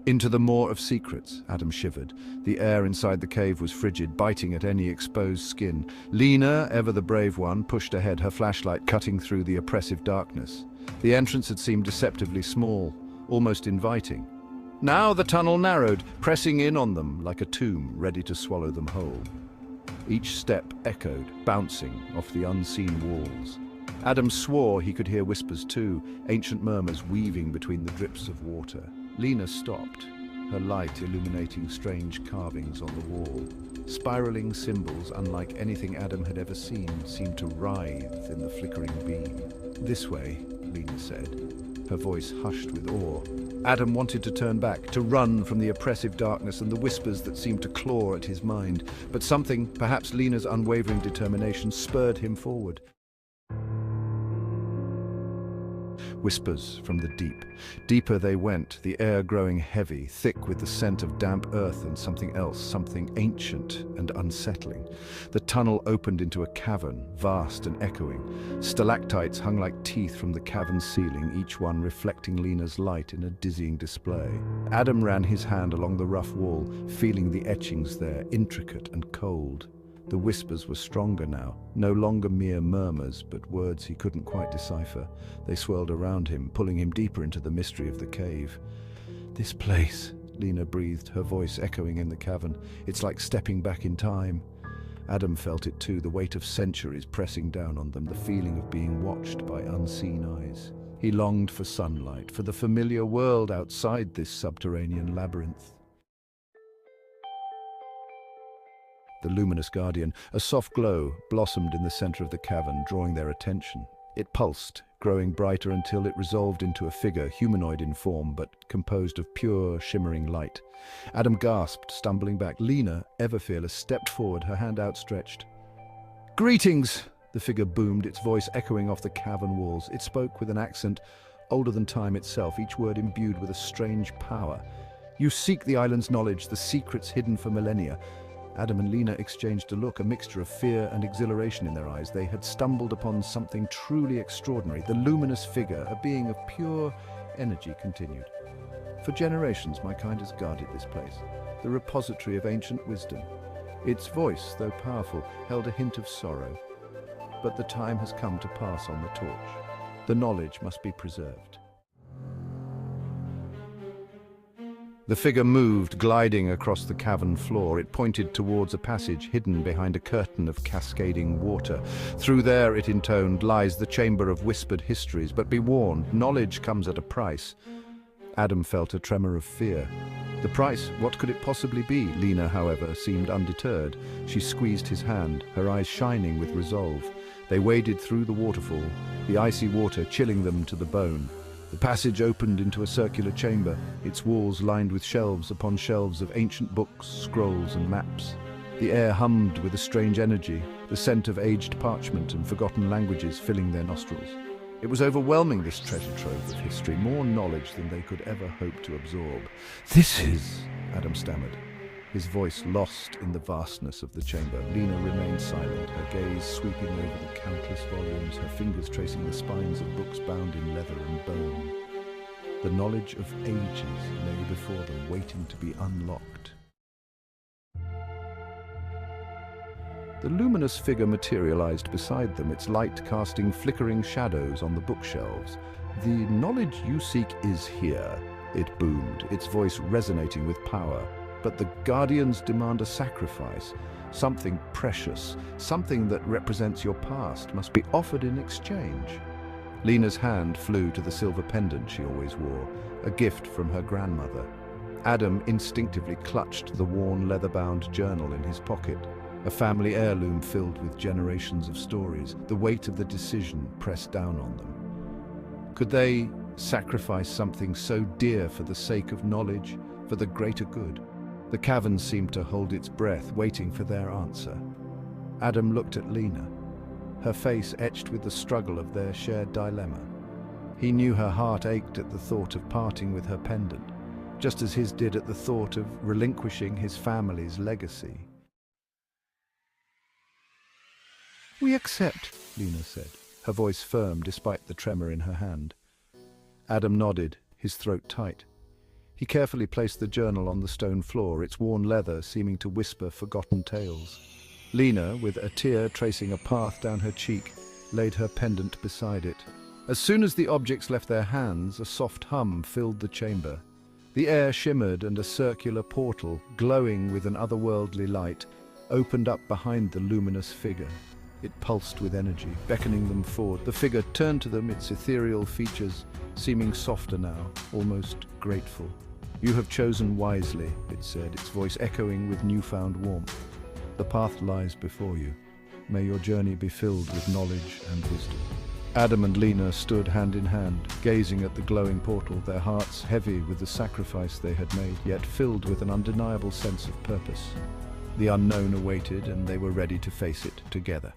Into the maw of secrets, Adam shivered. The air inside the cave was frigid, biting at any exposed skin. Lena, ever the brave one, pushed ahead, her flashlight cutting through the oppressive darkness. The entrance had seemed deceptively small, almost inviting. Now the tunnel narrowed, pressing in on them like a tomb ready to swallow them whole. Each step echoed, bouncing off the unseen walls. Adam swore he could hear whispers too, ancient murmurs weaving between the drips of water. Lena stopped, her light illuminating strange carvings on the wall. Spiraling symbols unlike anything Adam had ever seen seemed to writhe in the flickering beam. "This way," Lena said, her voice hushed with awe. Adam wanted to turn back, to run from the oppressive darkness and the whispers that seemed to claw at his mind. But something, perhaps Lena's unwavering determination, spurred him forward. Whispers from the deep. Deeper they went, the air growing heavy, thick with the scent of damp earth and something else, something ancient and unsettling. The tunnel opened into a cavern, vast and echoing. Stalactites hung like teeth from the cavern's ceiling, each one reflecting Lena's light in a dizzying display. Adam ran his hand along the rough wall, feeling the etchings there, intricate and cold. The whispers were stronger now, no longer mere murmurs, but words he couldn't quite decipher. They swirled around him, pulling him deeper into the mystery of the cave. "This place," Lena breathed, her voice echoing in the cavern. "It's like stepping back in time." Adam felt it too, the weight of centuries pressing down on them, the feeling of being watched by unseen eyes. He longed for sunlight, for the familiar world outside this subterranean labyrinth. The luminous guardian, a soft glow, blossomed in the center of the cavern, drawing their attention. It pulsed, growing brighter until it resolved into a figure, humanoid in form, but composed of pure, shimmering light. Adam gasped, stumbling back. Lena, ever fearless, stepped forward, her hand outstretched. "Greetings!" the figure boomed, its voice echoing off the cavern walls. It spoke with an accent older than time itself, each word imbued with a strange power. "You seek the island's knowledge, the secrets hidden for millennia." Adam and Lena exchanged a look, a mixture of fear and exhilaration in their eyes. They had stumbled upon something truly extraordinary. The luminous figure, a being of pure energy, continued. "For generations, my kind has guarded this place, the repository of ancient wisdom. Its voice, though powerful, held a hint of sorrow. But the time has come to pass on the torch. The knowledge must be preserved." The figure moved, gliding across the cavern floor. It pointed towards a passage hidden behind a curtain of cascading water. "Through there," it intoned, "lies the chamber of whispered histories. But be warned, knowledge comes at a price." Adam felt a tremor of fear. The price, what could it possibly be? Lena, however, seemed undeterred. She squeezed his hand, her eyes shining with resolve. They waded through the waterfall, the icy water chilling them to the bone. The passage opened into a circular chamber, its walls lined with shelves upon shelves of ancient books, scrolls, and maps. The air hummed with a strange energy, the scent of aged parchment and forgotten languages filling their nostrils. It was overwhelming, this treasure trove of history, more knowledge than they could ever hope to absorb. "This is," Adam stammered, his voice lost in the vastness of the chamber. Lena remained silent, her gaze sweeping over the countless volumes, her fingers tracing the spines of books bound in leather and bone. The knowledge of ages lay before them, waiting to be unlocked. The luminous figure materialized beside them, its light casting flickering shadows on the bookshelves. "The knowledge you seek is here," it boomed, its voice resonating with power. "But the Guardians demand a sacrifice. Something precious, something that represents your past, must be offered in exchange." Lena's hand flew to the silver pendant she always wore, a gift from her grandmother. Adam instinctively clutched the worn leather-bound journal in his pocket, a family heirloom filled with generations of stories. The weight of the decision pressed down on them. Could they sacrifice something so dear for the sake of knowledge, for the greater good? The cavern seemed to hold its breath, waiting for their answer. Adam looked at Lena, her face etched with the struggle of their shared dilemma. He knew her heart ached at the thought of parting with her pendant, just as his did at the thought of relinquishing his family's legacy. "We accept," Lena said, her voice firm despite the tremor in her hand. Adam nodded, his throat tight. He carefully placed the journal on the stone floor, its worn leather seeming to whisper forgotten tales. Lena, with a tear tracing a path down her cheek, laid her pendant beside it. As soon as the objects left their hands, a soft hum filled the chamber. The air shimmered and a circular portal, glowing with an otherworldly light, opened up behind the luminous figure. It pulsed with energy, beckoning them forward. The figure turned to them, its ethereal features seeming softer now, almost grateful. "You have chosen wisely," it said, its voice echoing with newfound warmth. "The path lies before you. May your journey be filled with knowledge and wisdom." Adam and Lena stood hand in hand, gazing at the glowing portal, their hearts heavy with the sacrifice they had made, yet filled with an undeniable sense of purpose. The unknown awaited, and they were ready to face it together.